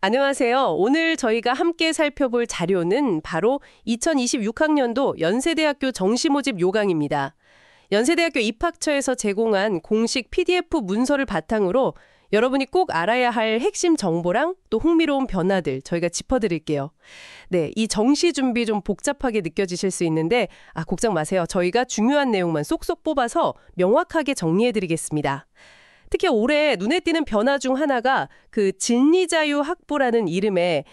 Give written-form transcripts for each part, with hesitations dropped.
안녕하세요. 오늘 저희가 함께 살펴볼 자료는 바로 2026학년도 연세대학교 정시모집 요강입니다. 연세대학교 입학처에서 제공한 공식 PDF 문서를 바탕으로 여러분이 꼭 알아야 할 핵심 정보랑 또 흥미로운 변화들 저희가 짚어드릴게요. 네, 이 정시 준비 좀 복잡하게 느껴지실 수 있는데 걱정 마세요. 저희가 중요한 내용만 쏙쏙 뽑아서 명확하게 정리해드리겠습니다. 특히 올해 눈에 띄는 변화 중 하나가 그 진리자유학부라는 이름의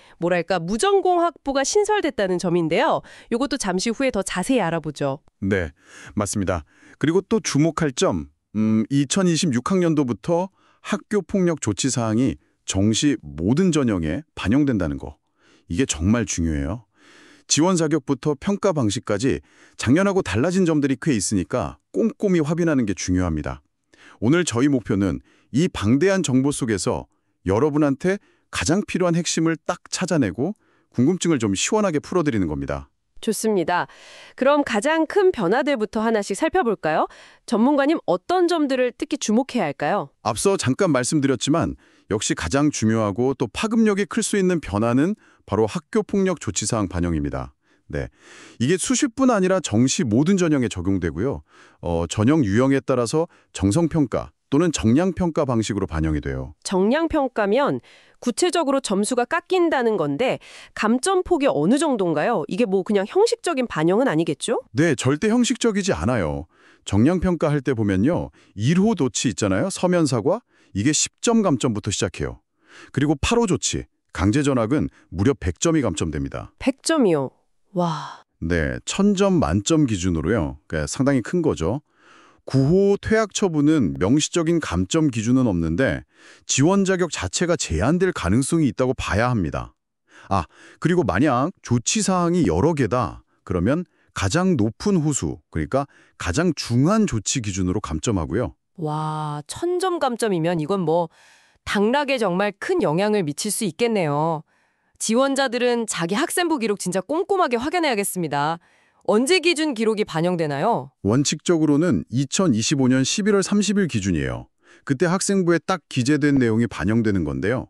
무전공 학부가 신설됐다는 점인데요. 이것도 잠시 후에 더 자세히 알아보죠. 네, 맞습니다. 그리고 또 주목할 점, 2026학년도부터 학교폭력 조치 사항이 정시 모든 전형에 반영된다는 거. 이게 정말 중요해요. 지원 자격부터 평가 방식까지 작년하고 달라진 점들이 꽤 있으니까 꼼꼼히 확인하는 게 중요합니다. 오늘 저희 목표는 이 방대한 정보 속에서 여러분한테 가장 필요한 핵심을 딱 찾아내고 궁금증을 좀 시원하게 풀어드리는 겁니다. 좋습니다. 그럼 가장 큰 변화들부터 하나씩 살펴볼까요? 전문가님 어떤 점들을 특히 주목해야 할까요? 앞서 잠깐 말씀드렸지만 역시 가장 중요하고 또 파급력이 클 수 있는 변화는 바로 학교폭력 조치사항 반영입니다. 네, 이게 수십뿐 아니라 정시 모든 전형에 적용되고요. 전형 유형에 따라서 정성평가 또는 정량평가 방식으로 반영이 돼요. 정량평가면 구체적으로 점수가 깎인다는 건데 감점폭이 어느 정도인가요? 이게 그냥 형식적인 반영은 아니겠죠? 네, 절대 형식적이지 않아요. 정량평가 할 때 보면요. 1호 조치 있잖아요. 서면사과. 이게 10점 감점부터 시작해요. 그리고 8호 조치, 강제전학은 무려 100점이 감점됩니다. 100점이요? 와. 네, 1000점 만점 기준으로요. 그러니까 상당히 큰 거죠. 9호 퇴학 처분은 명시적인 감점 기준은 없는데 지원 자격 자체가 제한될 가능성이 있다고 봐야 합니다. 그리고 만약 조치 사항이 여러 개다. 그러면 가장 높은 후수, 그러니까 가장 중한 조치 기준으로 감점하고요. 와, 1000점 감점이면 이건 당락에 정말 큰 영향을 미칠 수 있겠네요. 지원자들은 자기 학생부 기록 진짜 꼼꼼하게 확인해야겠습니다. 언제 기준 기록이 반영되나요? 원칙적으로는 2025년 11월 30일 기준이에요. 그때 학생부에 딱 기재된 내용이 반영되는 건데요.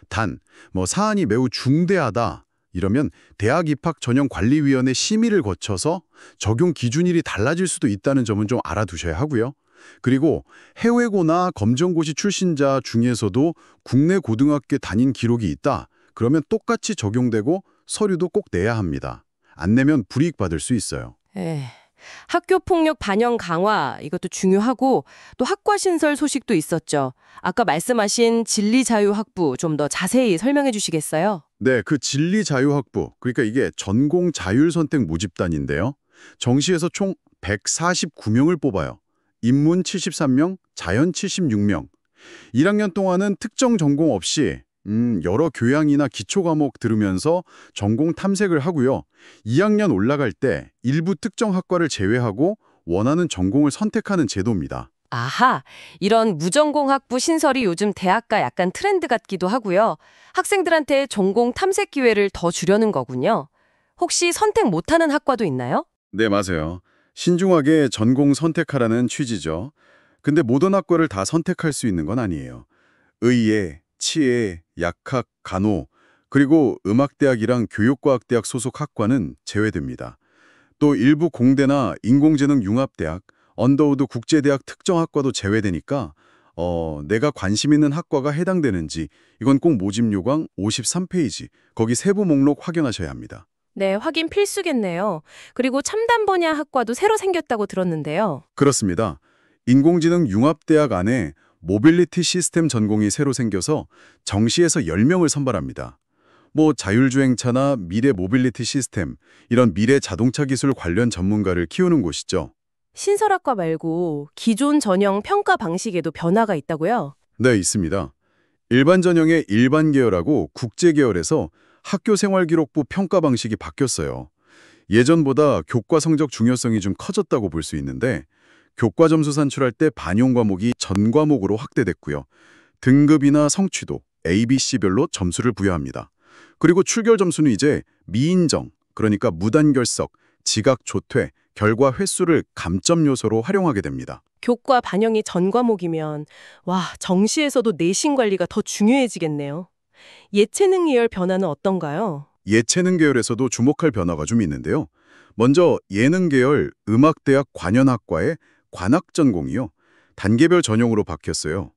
단, 사안이 매우 중대하다 이러면 대학 입학 전형 관리위원회 심의를 거쳐서 적용 기준일이 달라질 수도 있다는 점은 좀 알아두셔야 하고요. 그리고 해외고나 검정고시 출신자 중에서도 국내 고등학교 다닌 기록이 있다. 그러면 똑같이 적용되고 서류도 꼭 내야 합니다. 안 내면 불이익 받을 수 있어요. 학교폭력 반영 강화 이것도 중요하고 또 학과 신설 소식도 있었죠. 아까 말씀하신 진리자유학부 좀 더 자세히 설명해 주시겠어요? 네, 그 진리자유학부, 그러니까 이게 전공 자율선택 모집단인데요. 정시에서 총 149명을 뽑아요. 인문 73명, 자연 76명. 1학년 동안은 특정 전공 없이 여러 교양이나 기초 과목 들으면서 전공 탐색을 하고요. 2학년 올라갈 때 일부 특정 학과를 제외하고 원하는 전공을 선택하는 제도입니다. 아하, 이런 무전공 학부 신설이 요즘 대학가 약간 트렌드 같기도 하고요. 학생들한테 전공 탐색 기회를 더 주려는 거군요. 혹시 선택 못하는 학과도 있나요? 네, 맞아요. 신중하게 전공 선택하라는 취지죠. 근데 모든 학과를 다 선택할 수 있는 건 아니에요. 의예, 치예, 약학, 간호, 그리고 음악대학이랑 교육과학대학 소속 학과는 제외됩니다. 또 일부 공대나 인공지능 융합대학, 언더우드 국제대학 특정 학과도 제외되니까 내가 관심 있는 학과가 해당되는지 이건 꼭 모집 요강 53페이지, 거기 세부 목록 확인하셔야 합니다. 네, 확인 필수겠네요. 그리고 첨단 분야 학과도 새로 생겼다고 들었는데요. 그렇습니다. 인공지능 융합대학 안에 모빌리티 시스템 전공이 새로 생겨서 정시에서 10명을 선발합니다. 자율주행차나 미래 모빌리티 시스템, 이런 미래 자동차 기술 관련 전문가를 키우는 곳이죠. 신설학과 말고 기존 전형 평가 방식에도 변화가 있다고요? 네, 있습니다. 일반 전형의 일반 계열하고 국제 계열에서 학교생활기록부 평가 방식이 바뀌었어요. 예전보다 교과 성적 중요성이 좀 커졌다고 볼 수 있는데 교과 점수 산출할 때 반영 과목이 전 과목으로 확대됐고요. 등급이나 성취도, A, B, C별로 점수를 부여합니다. 그리고 출결 점수는 이제 미인정, 그러니까 무단결석, 지각 조퇴, 결과 횟수를 감점 요소로 활용하게 됩니다. 교과 반영이 전 과목이면 정시에서도 내신 관리가 더 중요해지겠네요. 예체능 계열 변화는 어떤가요? 예체능 계열에서도 주목할 변화가 좀 있는데요. 먼저 예능 계열 음악대학 관현악과의 관악 전공이요. 단계별 전형으로 바뀌었어요.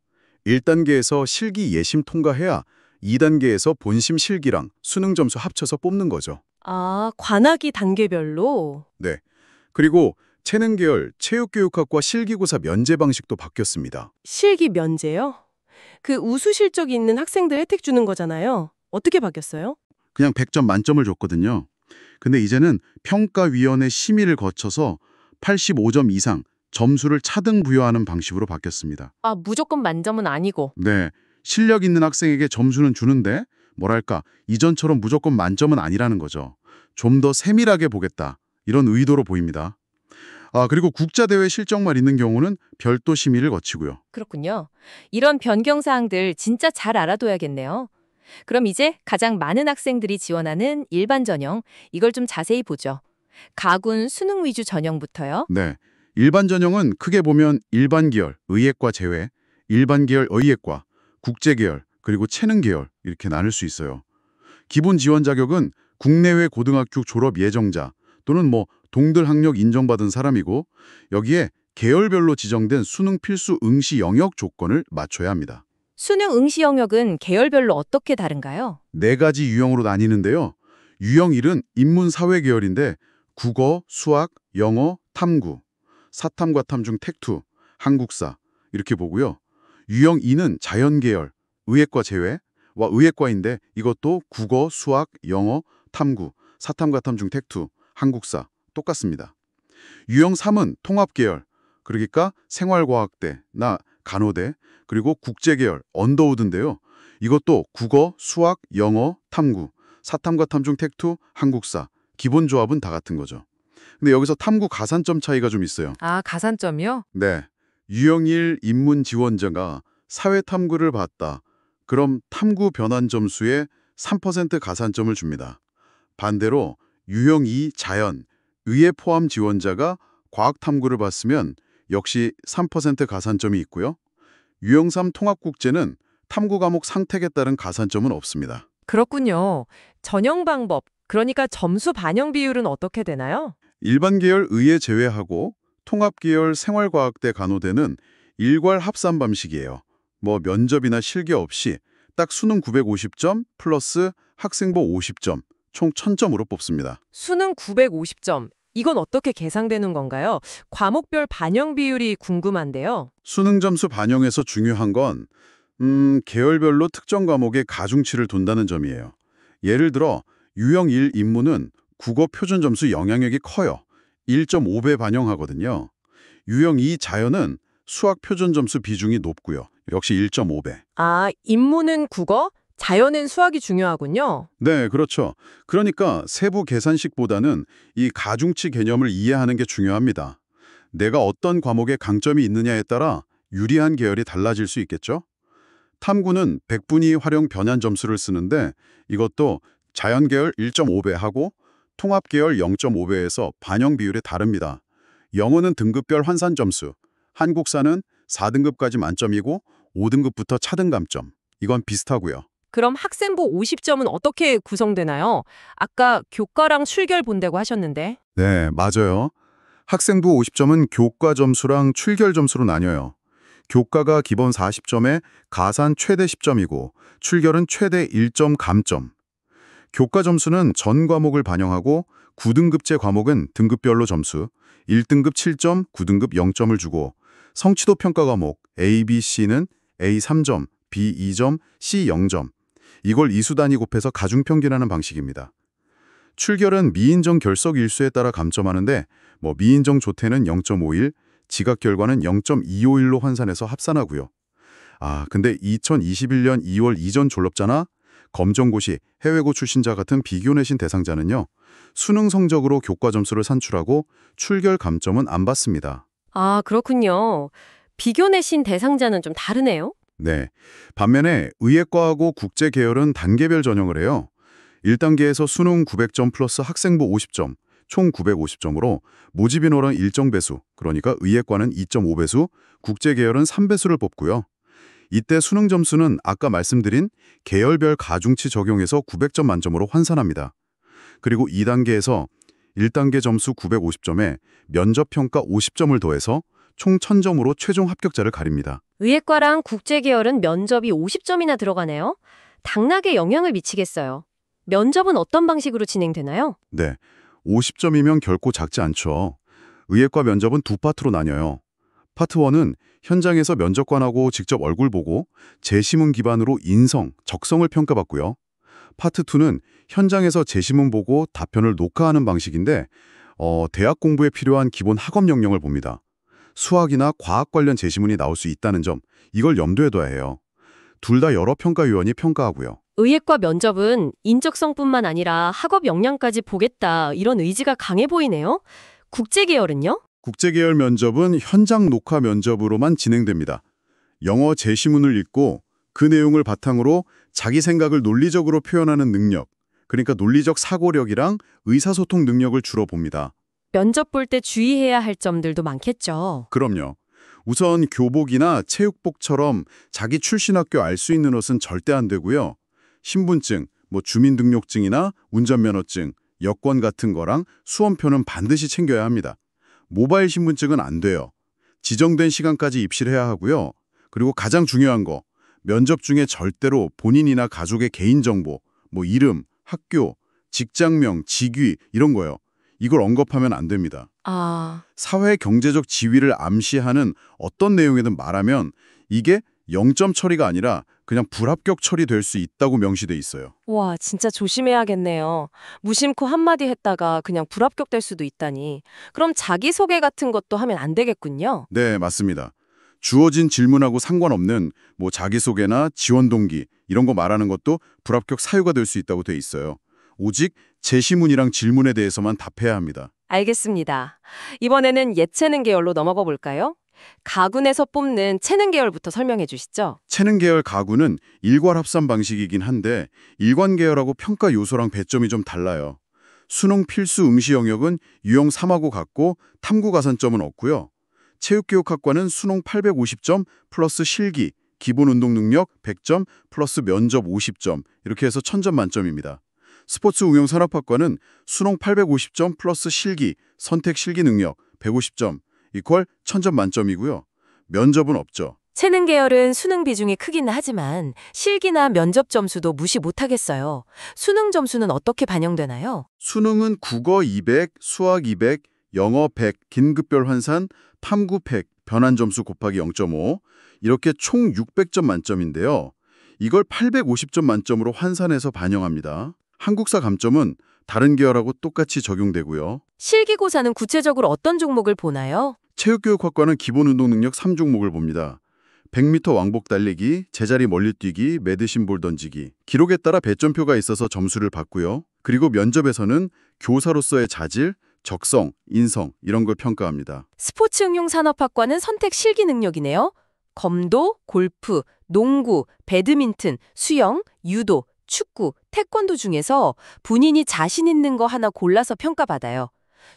1단계에서 실기 예심 통과해야 2단계에서 본심 실기랑 수능 점수 합쳐서 뽑는 거죠. 아, 관악이 단계별로? 네. 그리고 체능 계열 체육교육학과 실기고사 면제 방식도 바뀌었습니다. 실기 면제요? 그 우수 실적이 있는 학생들 혜택 주는 거잖아요. 어떻게 바뀌었어요? 그냥 100점 만점을 줬거든요. 근데 이제는 평가위원회 심의를 거쳐서 85점 이상 점수를 차등 부여하는 방식으로 바뀌었습니다. 아, 무조건 만점은 아니고. 네, 실력 있는 학생에게 점수는 주는데 뭐랄까 이전처럼 무조건 만점은 아니라는 거죠. 좀 더 세밀하게 보겠다 이런 의도로 보입니다. 그리고 국자대회 실적만 있는 경우는 별도 심의를 거치고요. 그렇군요. 이런 변경사항들 진짜 잘 알아둬야겠네요. 그럼 이제 가장 많은 학생들이 지원하는 일반 전형, 이걸 좀 자세히 보죠. 가군 수능 위주 전형부터요. 네, 일반 전형은 크게 보면 일반 계열, 의예과 제외, 일반 계열 의예과, 국제 계열, 그리고 체능 계열 이렇게 나눌 수 있어요. 기본 지원 자격은 국내외 고등학교 졸업 예정자 또는 동들 학력 인정받은 사람이고 여기에 계열별로 지정된 수능 필수 응시 영역 조건을 맞춰야 합니다. 수능 응시 영역은 계열별로 어떻게 다른가요? 4가지 유형으로 나뉘는데요. 유형 1은 인문사회 계열인데 국어, 수학, 영어, 탐구, 사탐과 탐 중 택투, 한국사 이렇게 보고요. 유형 2는 자연 계열, 의예과 제외와 의예과인데 이것도 국어, 수학, 영어, 탐구, 사탐과 탐 중 택투, 한국사 똑같습니다. 유형 3은 통합 계열, 그러니까 생활과학대나 간호대, 그리고 국제 계열, 언더우드인데요. 이것도 국어, 수학, 영어, 탐구, 사탐과 탐 중 택투, 한국사, 기본 조합은 다 같은 거죠. 근데 여기서 탐구 가산점 차이가 좀 있어요. 아, 가산점이요? 네, 유형 1 인문 지원자가 사회 탐구를 봤다. 그럼 탐구 변환 점수에 3% 가산점을 줍니다. 반대로 유형 2 자연, 의예 포함 지원자가 과학 탐구를 봤으면 역시 3% 가산점이 있고요. 유형 3 통합국제는 탐구 과목 상택에 따른 가산점은 없습니다. 그렇군요. 전형 방법, 그러니까 점수 반영 비율은 어떻게 되나요? 일반 계열 의예 제외하고 통합 계열 생활과학대 간호대는 일괄 합산 방식이에요. 면접이나 실기 없이 딱 수능 950점 플러스 학생부 50점, 총 1000점으로 뽑습니다. 수능 950점. 이건 어떻게 계상되는 건가요? 과목별 반영 비율이 궁금한데요. 수능 점수 반영에서 중요한 건 계열별로 특정 과목의 가중치를 둔다는 점이에요. 예를 들어 유형 1 인문은 국어 표준 점수 영향력이 커요. 1.5배 반영하거든요. 유형 2 자연은 수학 표준 점수 비중이 높고요. 역시 1.5배. 아, 인문은 국어, 자연은 수학이 중요하군요. 네, 그렇죠. 그러니까 세부 계산식보다는 이 가중치 개념을 이해하는 게 중요합니다. 내가 어떤 과목에 강점이 있느냐에 따라 유리한 계열이 달라질 수 있겠죠? 탐구는 100분위 활용 변환 점수를 쓰는데 이것도 자연 계열 1.5배하고 통합 계열 0.5배에서 반영 비율이 다릅니다. 영어는 등급별 환산 점수, 한국사는 4등급까지 만점이고 5등급부터 차등 감점. 이건 비슷하고요. 그럼 학생부 50점은 어떻게 구성되나요? 아까 교과랑 출결 본다고 하셨는데. 네, 맞아요. 학생부 50점은 교과 점수랑 출결 점수로 나뉘어요. 교과가 기본 40점에 가산 최대 10점이고 출결은 최대 1점 감점. 교과 점수는 전 과목을 반영하고 9등급제 과목은 등급별로 점수, 1등급 7점, 9등급 0점을 주고 성취도 평가 과목 A, B, C는 A 3점, B 2점, C 0점. 이걸 이수 단위 곱해서 가중평균하는 방식입니다. 출결은 미인정 결석 일수에 따라 감점하는데 미인정 조퇴는 0.51, 지각 결과는 0.251로 환산해서 합산하고요. 근데 2021년 2월 이전 졸업자나 검정고시, 해외고 출신자 같은 비교 내신 대상자는요. 수능 성적으로 교과 점수를 산출하고 출결 감점은 안 받습니다. 아, 그렇군요. 비교 내신 대상자는 좀 다르네요. 네. 반면에 의예과하고 국제 계열은 단계별 전형을 해요. 1단계에서 수능 900점 플러스 학생부 50점, 총 950점으로 모집 인원은 일정 배수, 그러니까 의예과는 2.5배수, 국제 계열은 3배수를 뽑고요. 이때 수능 점수는 아까 말씀드린 계열별 가중치 적용해서 900점 만점으로 환산합니다. 그리고 2단계에서 1단계 점수 950점에 면접평가 50점을 더해서 총 1000점으로 최종 합격자를 가립니다. 의예과랑 국제계열은 면접이 50점이나 들어가네요. 당락에 영향을 미치겠어요. 면접은 어떤 방식으로 진행되나요? 네, 50점이면 결코 작지 않죠. 의예과 면접은 두 파트로 나뉘어요. 파트 1은 현장에서 면접관하고 직접 얼굴 보고 제시문 기반으로 인성, 적성을 평가받고요. 파트 2는 현장에서 제시문 보고 답변을 녹화하는 방식인데 대학 공부에 필요한 기본 학업 역량을 봅니다. 수학이나 과학 관련 제시문이 나올 수 있다는 점, 이걸 염두에 둬야 해요. 둘 다 여러 평가위원이 평가하고요. 의예과 면접은 인적성뿐만 아니라 학업 역량까지 보겠다 이런 의지가 강해 보이네요. 국제계열은요? 국제계열 면접은 현장 녹화 면접으로만 진행됩니다. 영어 제시문을 읽고 그 내용을 바탕으로 자기 생각을 논리적으로 표현하는 능력, 그러니까 논리적 사고력이랑 의사소통 능력을 주로 봅니다. 면접 볼 때 주의해야 할 점들도 많겠죠. 그럼요. 우선 교복이나 체육복처럼 자기 출신 학교 알 수 있는 옷은 절대 안 되고요. 신분증, 주민등록증이나 운전면허증, 여권 같은 거랑 수험표는 반드시 챙겨야 합니다. 모바일 신분증은 안 돼요. 지정된 시간까지 입실해야 하고요. 그리고 가장 중요한 거, 면접 중에 절대로 본인이나 가족의 개인정보, 이름, 학교, 직장명, 직위 이런 거요. 이걸 언급하면 안 됩니다. 사회 경제적 지위를 암시하는 어떤 내용이든 말하면 이게 0점 처리가 아니라 그냥 불합격 처리될 수 있다고 명시돼 있어요. 와, 진짜 조심해야겠네요. 무심코 한마디 했다가 그냥 불합격될 수도 있다니. 그럼 자기소개 같은 것도 하면 안 되겠군요. 네, 맞습니다. 주어진 질문하고 상관없는 자기소개나 지원 동기 이런 거 말하는 것도 불합격 사유가 될 수 있다고 돼 있어요. 오직 제시문이랑 질문에 대해서만 답해야 합니다. 알겠습니다. 이번에는 예체능 계열로 넘어가 볼까요? 가군에서 뽑는 체능 계열부터 설명해 주시죠. 체능 계열 가군은 일괄 합산 방식이긴 한데 일관 계열하고 평가 요소랑 배점이 좀 달라요. 수능 필수 응시 영역은 유형 3하고 같고 탐구 가산점은 없고요. 체육교육학과는 수능 850점 플러스 실기, 기본 운동 능력 100점 플러스 면접 50점 이렇게 해서 1000점 만점입니다. 스포츠 응용 산업학과는 수능 850점 플러스 실기, 선택 실기 능력 150점 이퀄 1000점 만점이고요. 면접은 없죠. 체능 계열은 수능 비중이 크긴 하지만 실기나 면접 점수도 무시 못하겠어요. 수능 점수는 어떻게 반영되나요? 수능은 국어 200, 수학 200, 영어 100, 긴급별 환산, 탐구 100, 변환 점수 곱하기 0.5 이렇게 총 600점 만점인데요. 이걸 850점 만점으로 환산해서 반영합니다. 한국사 감점은 다른 계열하고 똑같이 적용되고요. 실기고사는 구체적으로 어떤 종목을 보나요? 체육교육학과는 기본 운동 능력 3종목을 봅니다. 100m 왕복 달리기, 제자리 멀리 뛰기, 매드신볼 던지기. 기록에 따라 배점표가 있어서 점수를 받고요. 그리고 면접에서는 교사로서의 자질, 적성, 인성 이런 걸 평가합니다. 스포츠 응용 산업학과는 선택 실기 능력이네요. 검도, 골프, 농구, 배드민턴, 수영, 유도, 축구, 태권도 중에서 본인이 자신 있는 거 하나 골라서 평가받아요.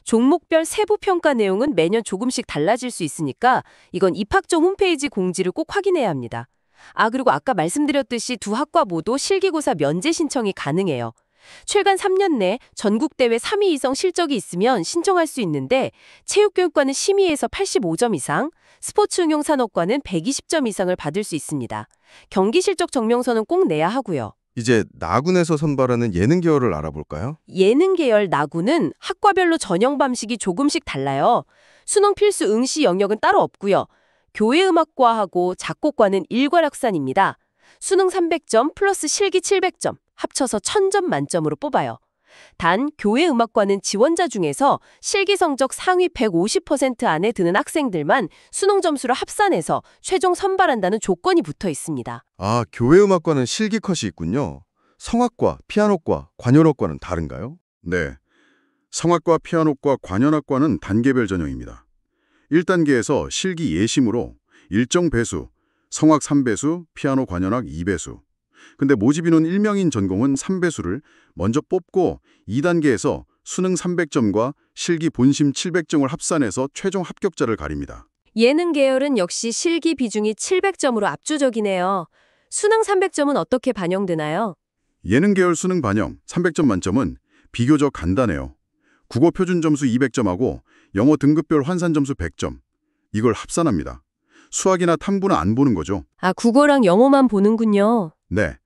종목별 세부 평가 내용은 매년 조금씩 달라질 수 있으니까 이건 입학처 홈페이지 공지를 꼭 확인해야 합니다. 그리고 아까 말씀드렸듯이 두 학과 모두 실기고사 면제 신청이 가능해요. 최근 3년 내 전국대회 3위 이상 실적이 있으면 신청할 수 있는데 체육교육과는 심의에서 85점 이상, 스포츠응용산업과는 120점 이상을 받을 수 있습니다. 경기실적 증명서는 꼭 내야 하고요. 이제 나군에서 선발하는 예능 계열을 알아볼까요? 예능 계열 나군은 학과별로 전형 방식이 조금씩 달라요. 수능 필수 응시 영역은 따로 없고요. 교회음악과하고 작곡과는 일괄학산입니다. 수능 300점 플러스 실기 700점, 합쳐서 1000점 만점으로 뽑아요. 단 교회음악과는 지원자 중에서 실기 성적 상위 150% 안에 드는 학생들만 수능 점수를 합산해서 최종 선발한다는 조건이 붙어 있습니다. 교회음악과는 실기 컷이 있군요. 성악과, 피아노과, 관현악과는 다른가요? 네. 성악과, 피아노과, 관현악과는 단계별 전형입니다. 1단계에서 실기 예심으로 일정 배수, 성악 3배수, 피아노 관현악 2배수. 근데 모집 인원 1명인 전공은 3배수를 먼저 뽑고 2단계에서 수능 300점과 실기 본심 700점을 합산해서 최종 합격자를 가립니다. 예능 계열은 역시 실기 비중이 700점으로 압도적이네요. 수능 300점은 어떻게 반영되나요? 예능 계열 수능 반영 300점 만점은 비교적 간단해요. 국어 표준 점수 200점하고 영어 등급별 환산 점수 100점. 이걸 합산합니다. 수학이나 탐구는 안 보는 거죠. 아, 국어랑 영어만 보는군요. 네.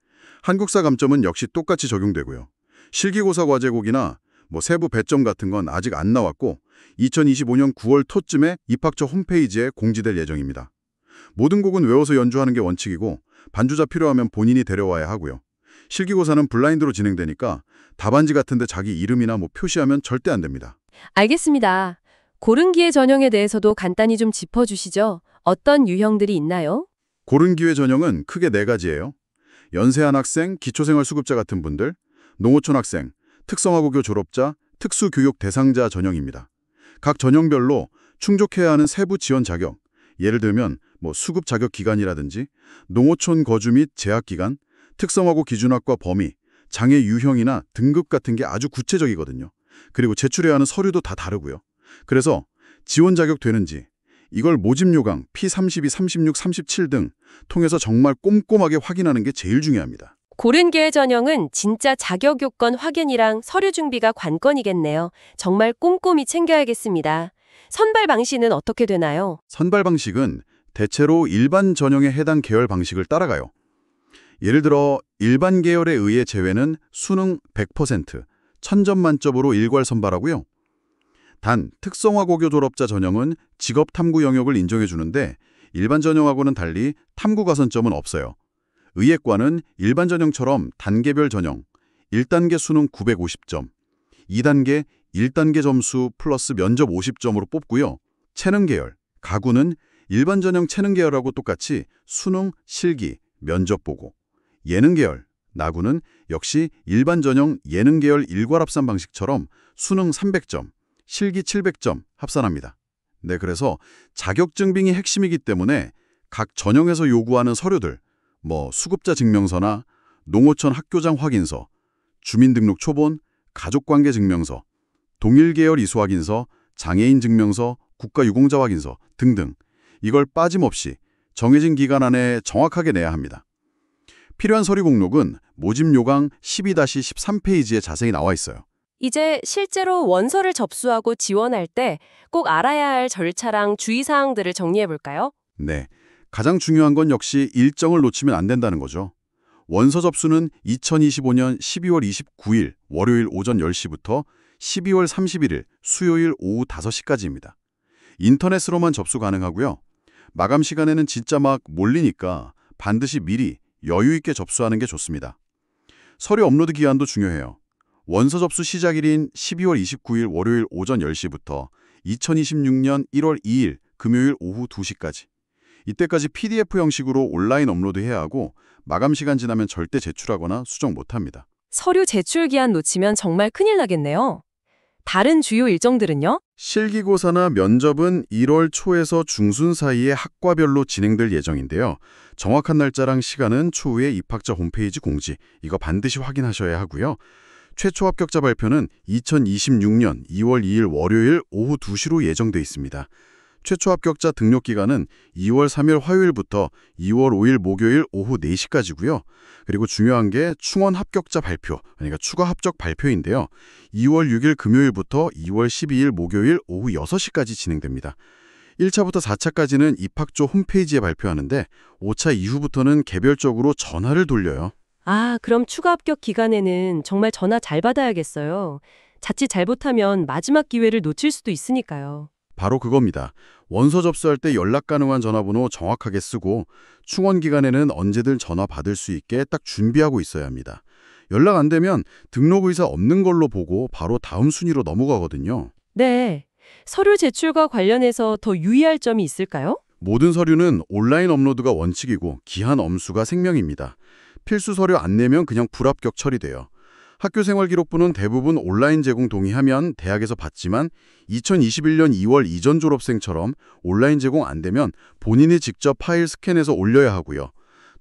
한국사 감점은 역시 똑같이 적용되고요. 실기고사 과제곡이나 세부 배점 같은 건 아직 안 나왔고 2025년 9월 토쯤에 입학처 홈페이지에 공지될 예정입니다. 모든 곡은 외워서 연주하는 게 원칙이고 반주자 필요하면 본인이 데려와야 하고요. 실기고사는 블라인드로 진행되니까 답안지 같은데 자기 이름이나 표시하면 절대 안 됩니다. 알겠습니다. 고른기회 전형에 대해서도 간단히 좀 짚어주시죠. 어떤 유형들이 있나요? 고른기회 전형은 크게 4가지예요. 연세한 학생, 기초생활수급자 같은 분들, 농어촌 학생, 특성화고교 졸업자, 특수교육 대상자 전형입니다. 각 전형별로 충족해야 하는 세부 지원 자격, 예를 들면 수급 자격 기간이라든지 농어촌 거주 및 재학 기간, 특성화고 기준학과 범위, 장애 유형이나 등급 같은 게 아주 구체적이거든요. 그리고 제출해야 하는 서류도 다 다르고요. 그래서 지원 자격 되는지 이걸 모집 요강 P32, 36, 37 등 통해서 정말 꼼꼼하게 확인하는 게 제일 중요합니다. 고른기회 전형은 진짜 자격 요건 확인이랑 서류 준비가 관건이겠네요. 정말 꼼꼼히 챙겨야겠습니다. 선발 방식은 어떻게 되나요? 선발 방식은 대체로 일반 전형에 해당 계열 방식을 따라가요. 예를 들어 일반 계열에 의해 제외는 수능 100%, 1000점 만점으로 일괄 선발하고요. 단 특성화고교 졸업자 전형은 직업탐구 영역을 인정해 주는데 일반 전형하고는 달리 탐구 가산점은 없어요. 의예과는 일반 전형처럼 단계별 전형, 1단계 수능 950점, 2단계 1단계 점수 플러스 면접 50점으로 뽑고요. 체능 계열, 가구는 일반 전형 체능 계열하고 똑같이 수능, 실기, 면접 보고, 예능 계열, 나구는 역시 일반 전형 예능 계열 일괄 합산 방식처럼 수능 300점, 실기 700점 합산합니다. 네, 그래서 자격 증빙이 핵심이기 때문에 각 전형에서 요구하는 서류들, 수급자 증명서나 농어촌 학교장 확인서, 주민등록 초본, 가족관계 증명서, 동일 계열 이수 확인서, 장애인 증명서, 국가유공자 확인서 등등 이걸 빠짐없이 정해진 기간 안에 정확하게 내야 합니다. 필요한 서류 목록은 모집 요강 12-13페이지에 자세히 나와 있어요. 이제 실제로 원서를 접수하고 지원할 때 꼭 알아야 할 절차랑 주의사항들을 정리해볼까요? 네, 가장 중요한 건 역시 일정을 놓치면 안 된다는 거죠. 원서 접수는 2025년 12월 29일 월요일 오전 10시부터 12월 31일 수요일 오후 5시까지입니다. 인터넷으로만 접수 가능하고요. 마감 시간에는 진짜 막 몰리니까 반드시 미리 여유 있게 접수하는 게 좋습니다. 서류 업로드 기한도 중요해요. 원서 접수 시작일인 12월 29일 월요일 오전 10시부터 2026년 1월 2일 금요일 오후 2시까지. 이때까지 PDF 형식으로 온라인 업로드해야 하고 마감 시간 지나면 절대 제출하거나 수정 못합니다. 서류 제출 기한 놓치면 정말 큰일 나겠네요. 다른 주요 일정들은요? 실기고사나 면접은 1월 초에서 중순 사이에 학과별로 진행될 예정인데요. 정확한 날짜랑 시간은 추후에 입학자 홈페이지 공지, 이거 반드시 확인하셔야 하고요. 최초 합격자 발표는 2026년 2월 2일 월요일 오후 2시로 예정돼 있습니다. 최초 합격자 등록 기간은 2월 3일 화요일부터 2월 5일 목요일 오후 4시까지고요. 그리고 중요한 게 충원 합격자 발표, 그러니까 추가 합격 발표인데요. 2월 6일 금요일부터 2월 12일 목요일 오후 6시까지 진행됩니다. 1차부터 4차까지는 입학조 홈페이지에 발표하는데 5차 이후부터는 개별적으로 전화를 돌려요. 아, 그럼 추가 합격 기간에는 정말 전화 잘 받아야겠어요. 자칫 잘못하면 마지막 기회를 놓칠 수도 있으니까요. 바로 그겁니다. 원서 접수할 때 연락 가능한 전화번호 정확하게 쓰고 충원 기간에는 언제든 전화 받을 수 있게 딱 준비하고 있어야 합니다. 연락 안 되면 등록 의사 없는 걸로 보고 바로 다음 순위로 넘어가거든요. 네. 서류 제출과 관련해서 더 유의할 점이 있을까요? 모든 서류는 온라인 업로드가 원칙이고 기한 엄수가 생명입니다. 필수 서류 안 내면 그냥 불합격 처리돼요. 학교생활기록부는 대부분 온라인 제공 동의하면 대학에서 받지만 2021년 2월 이전 졸업생처럼 온라인 제공 안 되면 본인이 직접 파일 스캔해서 올려야 하고요.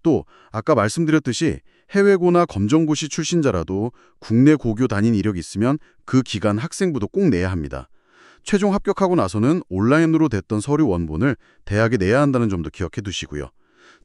또 아까 말씀드렸듯이 해외고나 검정고시 출신자라도 국내 고교 다닌 이력이 있으면 그 기간 학생부도 꼭 내야 합니다. 최종 합격하고 나서는 온라인으로 됐던 서류 원본을 대학에 내야 한다는 점도 기억해 두시고요.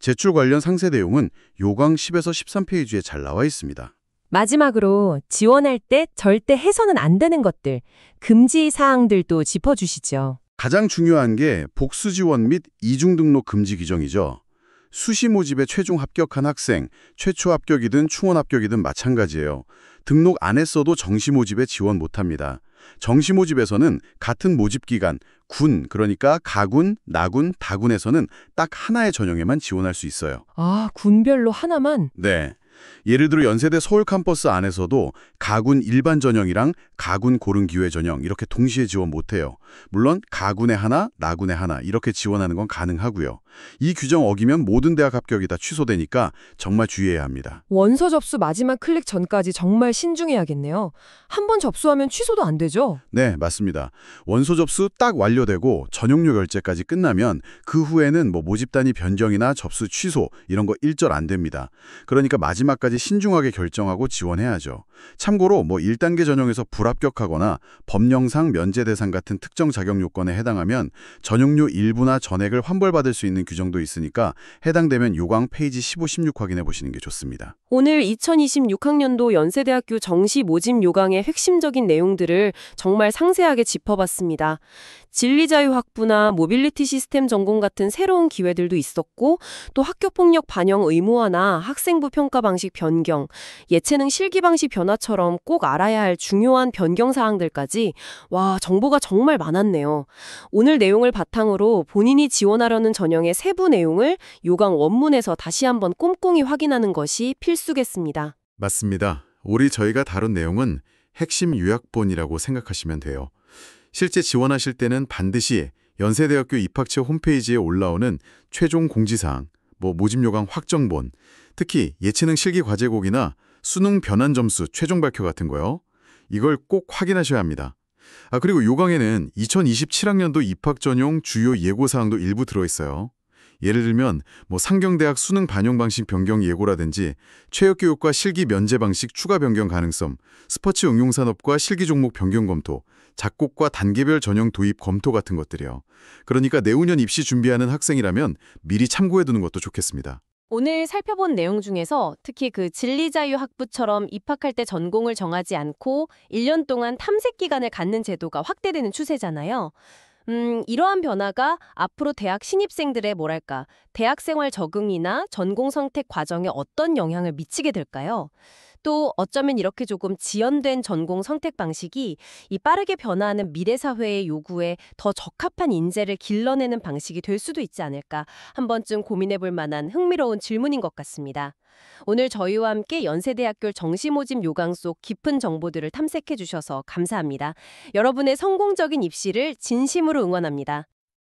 제출 관련 상세 내용은 요강 10에서 13페이지에 잘 나와 있습니다. 마지막으로 지원할 때 절대 해서는 안 되는 것들, 금지 사항들도 짚어주시죠. 가장 중요한 게 복수 지원 및 이중 등록 금지 규정이죠. 수시 모집에 최종 합격한 학생, 최초 합격이든 충원 합격이든 마찬가지예요. 등록 안 했어도 정시 모집에 지원 못합니다. 정시 모집에서는 같은 모집 기간, 군, 그러니까 가군, 나군, 다군에서는 딱 하나의 전형에만 지원할 수 있어요. 아, 군별로 하나만? 네. 예를 들어 연세대 서울 캠퍼스 안에서도 가군 일반 전형이랑 가군 고른 기회 전형 이렇게 동시에 지원 못해요. 물론 가군에 하나, 나군에 하나 이렇게 지원하는 건 가능하고요. 이 규정 어기면 모든 대학 합격이 다 취소되니까 정말 주의해야 합니다. 원서 접수 마지막 클릭 전까지 정말 신중해야겠네요. 한 번 접수하면 취소도 안 되죠? 네, 맞습니다. 원서 접수 딱 완료되고 전용료 결제까지 끝나면 그 후에는 모집 단위 변경이나 접수 취소 이런 거 일절 안 됩니다. 그러니까 마지막까지 신중하게 결정하고 지원해야죠. 참고로 1단계 전형에서 불합격하거나 법령상 면제 대상 같은 특정 자격 요건에 해당하면 전용료 일부나 전액을 환불받을 수 있는 규정도 있으니까 해당되면 요강 페이지 15, 16 확인해 보시는 게 좋습니다. 오늘 2026학년도 연세대학교 정시 모집 요강의 핵심적인 내용들을 정말 상세하게 짚어봤습니다. 진리자유 확보나 모빌리티 시스템 전공 같은 새로운 기회들도 있었고 또 학교폭력 반영 의무화나 학생부 평가 방식 변경, 예체능 실기 방식 변화처럼 꼭 알아야 할 중요한 변경 사항들까지 정보가 정말 많았네요. 오늘 내용을 바탕으로 본인이 지원하려는 전형의 세부 내용을 요강 원문에서 다시 한번 꼼꼼히 확인하는 것이 필수겠습니다. 맞습니다. 우리 저희가 다룬 내용은 핵심 요약본이라고 생각하시면 돼요. 실제 지원하실 때는 반드시 연세대학교 입학처 홈페이지에 올라오는 최종 공지사항, 모집 요강 확정본, 특히 예체능 실기 과제곡이나 수능 변환 점수 최종 발표 같은 거요. 이걸 꼭 확인하셔야 합니다. 그리고 요강에는 2027학년도 입학 전용 주요 예고사항도 일부 들어있어요. 예를 들면 상경대학 수능 반영 방식 변경 예고라든지 체육교육과 실기 면제 방식 추가 변경 가능성, 스포츠 응용산업과 실기 종목 변경 검토, 작곡과 단계별 전형 도입 검토 같은 것들이요. 그러니까 내후년 입시 준비하는 학생이라면 미리 참고해두는 것도 좋겠습니다. 오늘 살펴본 내용 중에서 특히 그 진리자유 학부처럼 입학할 때 전공을 정하지 않고 1년 동안 탐색 기간을 갖는 제도가 확대되는 추세잖아요. 이러한 변화가 앞으로 대학 신입생들의 대학생활 적응이나 전공 선택 과정에 어떤 영향을 미치게 될까요? 또 어쩌면 이렇게 조금 지연된 전공 선택 방식이 이 빠르게 변화하는 미래 사회의 요구에 더 적합한 인재를 길러내는 방식이 될 수도 있지 않을까 한 번쯤 고민해 볼 만한 흥미로운 질문인 것 같습니다. 오늘 저희와 함께 연세대학교 정시 모집 요강 속 깊은 정보들을 탐색해 주셔서 감사합니다. 여러분의 성공적인 입시를 진심으로 응원합니다.